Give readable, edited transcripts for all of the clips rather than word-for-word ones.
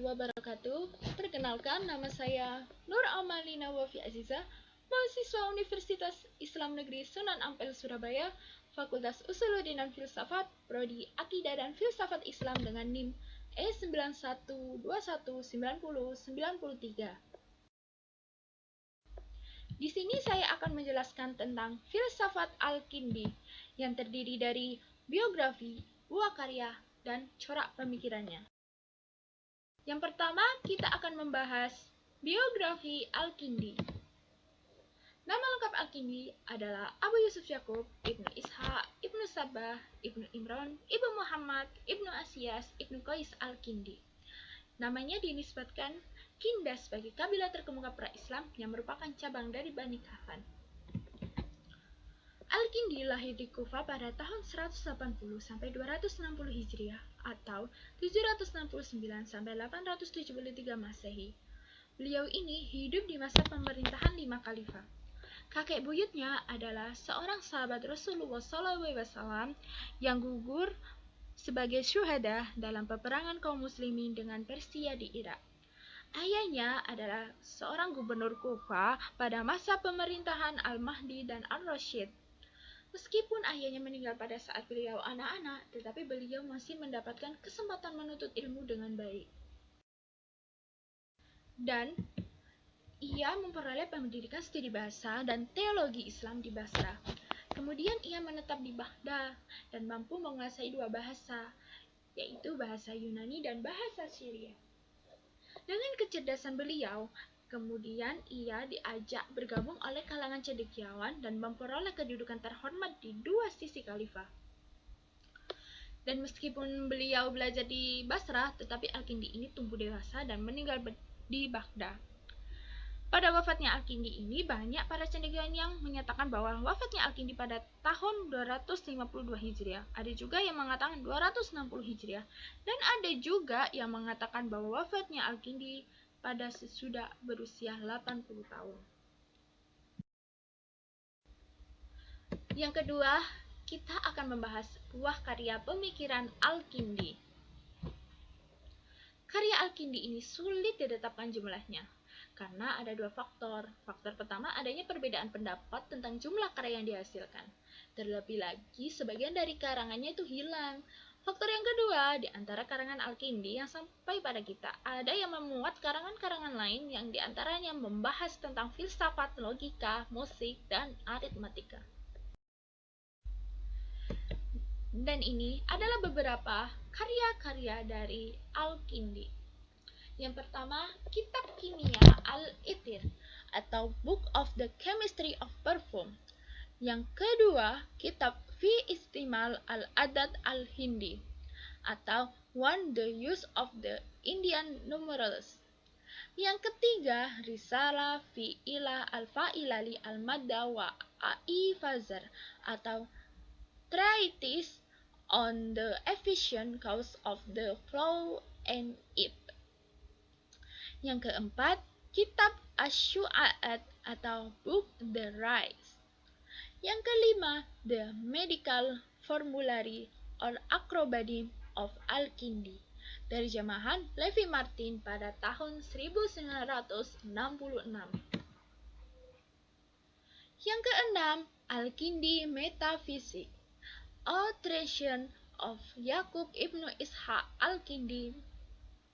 warahmatullahi wabarakatuh. Perkenalkan, nama saya Nur Amalina Wafi Aziza, mahasiswa Universitas Islam Negeri Sunan Ampel, Surabaya, Fakultas Usuluddin dan Filsafat, Prodi Akidah dan Filsafat Islam dengan NIM E91219093. Di sini saya akan menjelaskan tentang filsafat Al-Kindi yang terdiri dari biografi, buah karya, dan corak pemikirannya. Yang pertama, kita akan membahas biografi Al-Kindi. Nama lengkap Al-Kindi adalah Abu Yusuf Yakub Ibnu Ishaq Ibnu Sabbah Ibnu Imran Ibnu Muhammad Ibnu Asyas Ibnu Qais Al-Kindi. Namanya dinisbatkan Kinda sebagai kabilah terkemuka pra-Islam yang merupakan cabang dari Bani Kahlan. Al-Kindi lahir di Kufa pada tahun 180 sampai 260 Hijriah atau 769 sampai 873 Masehi. Beliau ini hidup di masa pemerintahan 5 khalifah. Kakek buyutnya adalah seorang sahabat Rasulullah SAW yang gugur sebagai syuhada dalam peperangan kaum muslimin dengan Persia di Irak. Ayahnya adalah seorang gubernur Kufa pada masa pemerintahan Al-Mahdi dan Ar-Rasyid. Meskipun ayahnya meninggal pada saat beliau anak-anak, tetapi beliau masih mendapatkan kesempatan menuntut ilmu dengan baik. Dan ia memperoleh pendidikan studi bahasa dan teologi Islam di Basra. Kemudian ia menetap di Baghdad dan mampu menguasai 2 bahasa, yaitu bahasa Yunani dan bahasa Syria. Dengan kecerdasan beliau, kemudian ia diajak bergabung oleh kalangan cendekiawan dan memperoleh kedudukan terhormat di 2 sisi khalifah. Dan meskipun beliau belajar di Basra, tetapi Al-Kindi ini tumbuh dewasa dan meninggal di Baghdad. Pada wafatnya Al-Kindi ini, banyak para cendekiawan yang menyatakan bahwa wafatnya Al-Kindi pada tahun 252 Hijriah. Ada juga yang mengatakan 260 Hijriah. Dan ada juga yang mengatakan bahwa wafatnya Al-Kindi pada sesudah berusia 80 tahun. Yang kedua, kita akan membahas buah karya pemikiran Al-Kindi. Karya Al-Kindi ini sulit ditetapkan jumlahnya, karena ada 2 faktor. Faktor pertama, adanya perbedaan pendapat tentang jumlah karya yang dihasilkan. Terlebih lagi, sebagian dari karangannya itu hilang. Faktor yang kedua, di antara karangan Al-Kindi yang sampai pada kita, ada yang memuat karangan-karangan lain yang diantaranya membahas tentang filsafat, logika, musik, dan aritmatika. Dan ini adalah beberapa karya-karya dari Al-Kindi. Yang pertama, kitab kimia Al-Itir atau Book of the Chemistry of Perfume. Yang kedua, kitab Fi Istimal Al-Adad Al-Hindi atau One the Use of the Indian Numerals. Yang ketiga, Risalah Fi Ilah Al-Fa'ilali Al-Madda wa Ai-Fazar atau Treatise on the Efficient Cause of the Flow and It. Yang keempat, kitab Asy-Syu'aat atau Book the Rise. Yang kelima, The Medical Formulary or Acrobadim of Al-Kindi dari jamahan Levi Martin pada tahun 1966. Yang keenam, Al-Kindi Metaphysics, A Treatise of Yaqub Ibnu Ishaq Al-Kindi,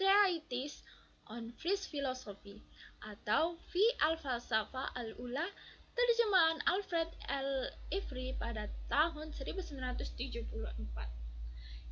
Treatise on Free Philosophy atau Fi Al-Falsafah Al-Ula, terjemahan Alfred L. Ivry pada tahun 1974.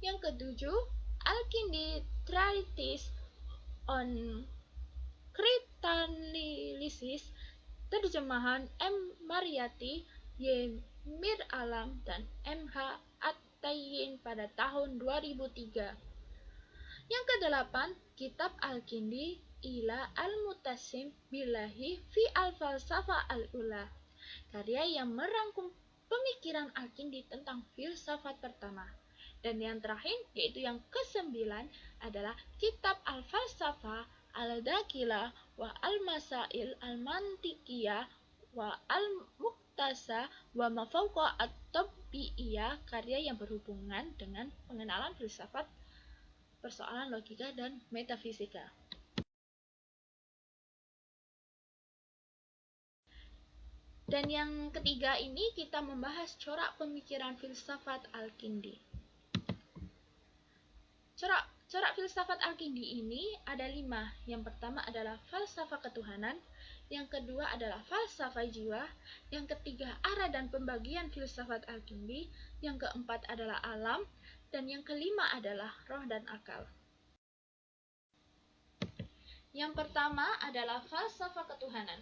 Yang ketujuh, Al-Kindi Treatise on Cryptanalysis, terjemahan M. Mariyati, Y. Mir Alam, dan M. H. At-Tayyin pada tahun 2003. Yang kedelapan, kitab Al-Kindi ila Al-Mutasim Billahi fi Al-Falsafah Al-Ula, karya yang merangkum pemikiran Al-Kindi tentang filsafat pertama. Dan yang terakhir, yaitu yang ke-9, adalah kitab Al-Falsafah Al-Dakilah wa Al-Masail Al-Mantiqiyah wa Al-Muqtasa wa Mafawqa At-Tabi'iyah, karya yang berhubungan dengan pengenalan filsafat persoalan logika dan metafisika. Dan yang ketiga ini kita membahas corak pemikiran filsafat Al-Kindi. Corak filsafat Al-Kindi ini ada 5. Yang pertama adalah falsafah ketuhanan, yang kedua adalah falsafah jiwa, yang ketiga arah dan pembagian filsafat Al-Kindi, yang keempat adalah alam, dan yang kelima adalah roh dan akal. Yang pertama adalah falsafah ketuhanan.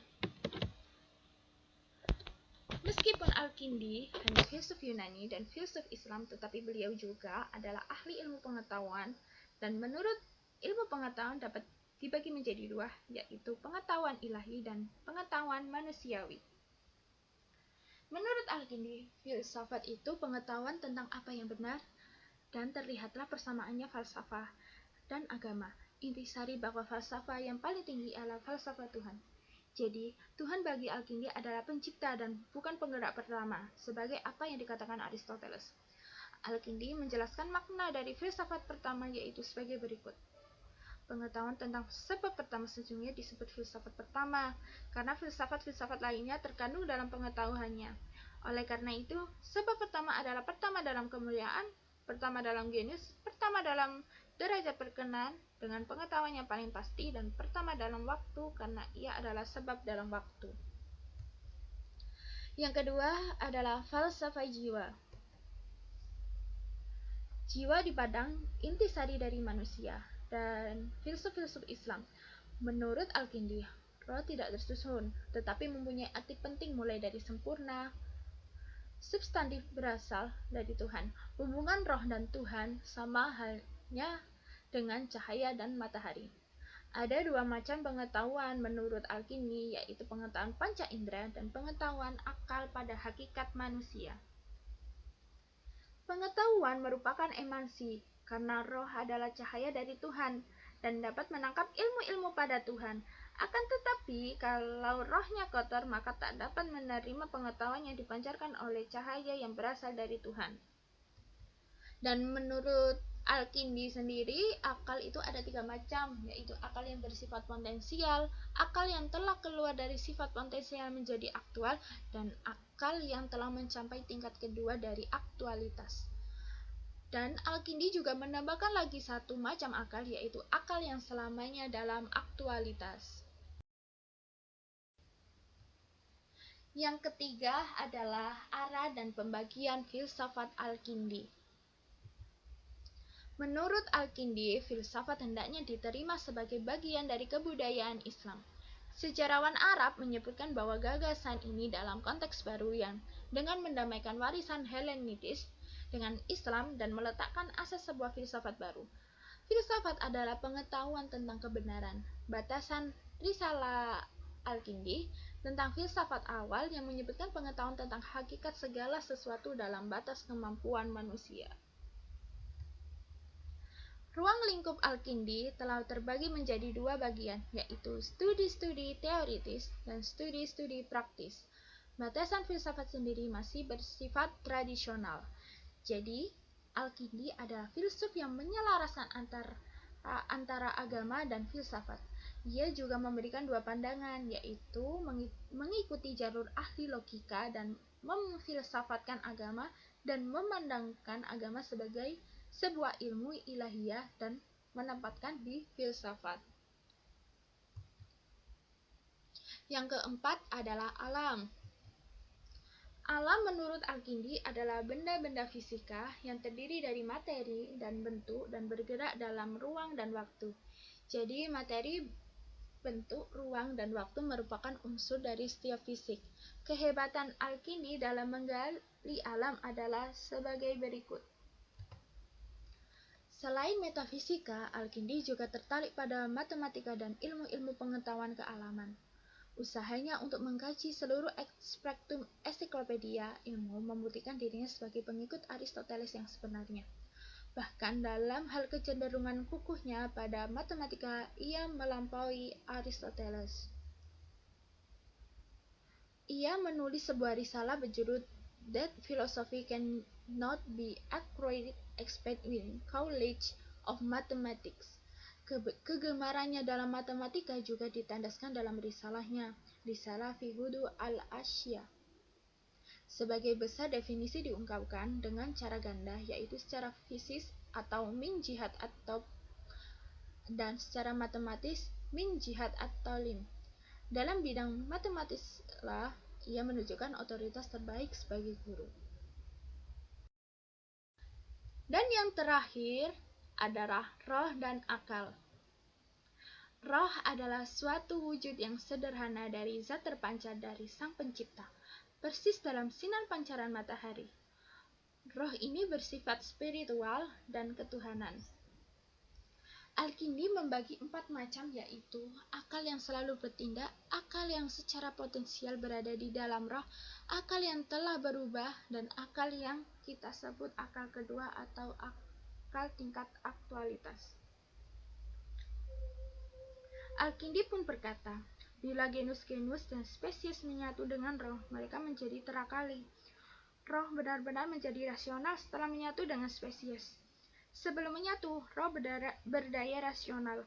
Meskipun Al-Kindi hanya filsuf Yunani dan filsuf Islam, tetapi beliau juga adalah ahli ilmu pengetahuan, dan menurut ilmu pengetahuan dapat dibagi menjadi 2, yaitu pengetahuan ilahi dan pengetahuan manusiawi. Menurut Al-Kindi, filsafat itu pengetahuan tentang apa yang benar, dan terlihatlah persamaannya falsafah dan agama. Intisari bahwa falsafah yang paling tinggi adalah falsafah Tuhan. Jadi, Tuhan bagi Al-Kindi adalah pencipta dan bukan penggerak pertama, sebagai apa yang dikatakan Aristoteles. Al-Kindi menjelaskan makna dari filsafat pertama yaitu sebagai berikut. Pengetahuan tentang sebab pertama sesungguhnya disebut filsafat pertama, karena filsafat-filsafat lainnya terkandung dalam pengetahuannya. Oleh karena itu, sebab pertama adalah pertama dalam kemuliaan, pertama dalam genus, pertama dalam derajat berkenan, dengan pengetahuan yang paling pasti, dan pertama dalam waktu karena ia adalah sebab dalam waktu. Yang kedua adalah falsafah jiwa. Jiwa dipandang intisari dari manusia dan filsuf-filsuf Islam. Menurut Al-Kindi, roh tidak tersusun, tetapi mempunyai arti penting mulai dari sempurna. Substantif berasal dari Tuhan. Hubungan roh dan Tuhan sama halnya dengan cahaya dan matahari. Ada 2 macam pengetahuan menurut Al-Kindi, yaitu pengetahuan panca indera dan pengetahuan akal pada hakikat manusia. Pengetahuan merupakan emansi, karena roh adalah cahaya dari Tuhan dan dapat menangkap ilmu-ilmu pada Tuhan. Akan tetapi, kalau rohnya kotor, maka tak dapat menerima pengetahuan yang dipancarkan oleh cahaya yang berasal dari Tuhan. Dan menurut Al-Kindi sendiri, akal itu ada 3 macam, yaitu akal yang bersifat potensial, akal yang telah keluar dari sifat potensial menjadi aktual, dan akal yang telah mencapai tingkat kedua dari aktualitas. Dan Al-Kindi juga menambahkan lagi 1 macam akal, yaitu akal yang selamanya dalam aktualitas. Yang ketiga adalah arah dan pembagian filsafat Al-Kindi. Menurut Al-Kindi, filsafat hendaknya diterima sebagai bagian dari kebudayaan Islam. Sejarawan Arab menyebutkan bahwa gagasan ini dalam konteks baru yang dengan mendamaikan warisan Helenitis dengan Islam dan meletakkan asas sebuah filsafat baru. Filsafat adalah pengetahuan tentang kebenaran. Batasan Risalah Al-Kindi tentang filsafat awal yang menyebutkan pengetahuan tentang hakikat segala sesuatu dalam batas kemampuan manusia. Ruang lingkup Al-Kindi telah terbagi menjadi 2 bagian, yaitu studi-studi teoritis dan studi-studi praktis. Batasan filsafat sendiri masih bersifat tradisional. Jadi, Al-Kindi adalah filsuf yang menyelaraskan antara agama dan filsafat. Ia juga memberikan 2 pandangan, yaitu mengikuti jalur ahli logika dan memfilsafatkan agama, dan memandangkan agama sebagai sebuah ilmu ilahiyah dan menempatkan di filsafat. Yang keempat adalah alam. Alam menurut Al-Kindi adalah benda-benda fisika yang terdiri dari materi dan bentuk dan bergerak dalam ruang dan waktu. Jadi materi, bentuk, ruang, dan waktu merupakan unsur dari setiap fisik. Kehebatan Al-Kindi dalam menggali alam adalah sebagai berikut. Selain metafisika, Al-Kindi juga tertarik pada matematika dan ilmu-ilmu pengetahuan kealaman. Usahanya untuk mengkaji seluruh spektrum ensiklopedia ilmu membuktikan dirinya sebagai pengikut Aristoteles yang sebenarnya. Bahkan dalam hal kecenderungan kukuhnya pada matematika, ia melampaui Aristoteles. Ia menulis sebuah risalah berjudul That Philosophy Cannot Be Accurately Explained in Knowledge of Mathematics. Kegemarannya dalam matematika juga ditandaskan dalam risalahnya, Risalah fi Hudu al-Asya. Sebagai besar definisi diungkapkan dengan cara ganda, yaitu secara fisis atau min jihad atau dan secara matematis min jihad atau lim. Dalam bidang matematislah ia menunjukkan otoritas terbaik sebagai guru. Dan yang terakhir adalah roh dan akal. Roh adalah suatu wujud yang sederhana dari zat terpancar dari Sang Pencipta, persis dalam sinar pancaran matahari. Roh ini bersifat spiritual dan ketuhanan. Al-Kindi membagi 4 macam, yaitu akal yang selalu bertindak, akal yang secara potensial berada di dalam roh, akal yang telah berubah, dan akal yang kita sebut akal kedua atau akal tingkat aktualitas. Al-Kindi pun berkata, bila genus-genus dan spesies menyatu dengan roh, mereka menjadi terakali. Roh benar-benar menjadi rasional setelah menyatu dengan spesies. Sebelum menyatu, roh berdaya rasional.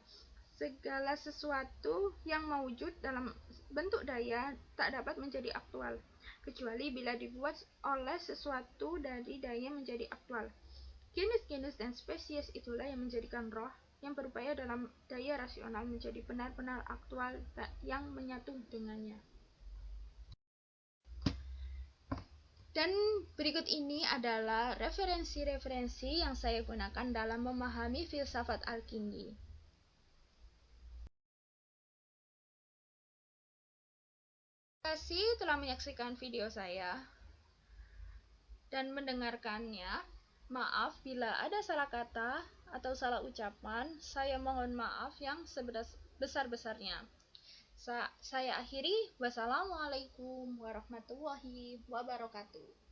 Segala sesuatu yang mewujud dalam bentuk daya tak dapat menjadi aktual, kecuali bila dibuat oleh sesuatu dari daya menjadi aktual. Genus-genus dan spesies itulah yang menjadikan roh yang berupaya dalam daya rasional menjadi benar-benar aktual yang menyatu dengannya. Dan berikut ini adalah referensi-referensi yang saya gunakan dalam memahami filsafat Al-Kindi. Terima kasih telah menyaksikan video saya dan mendengarkannya. Maaf bila ada salah kata atau salah ucapan. Saya mohon maaf yang sebesar-besarnya. Saya akhiri. Wassalamualaikum warahmatullahi wabarakatuh.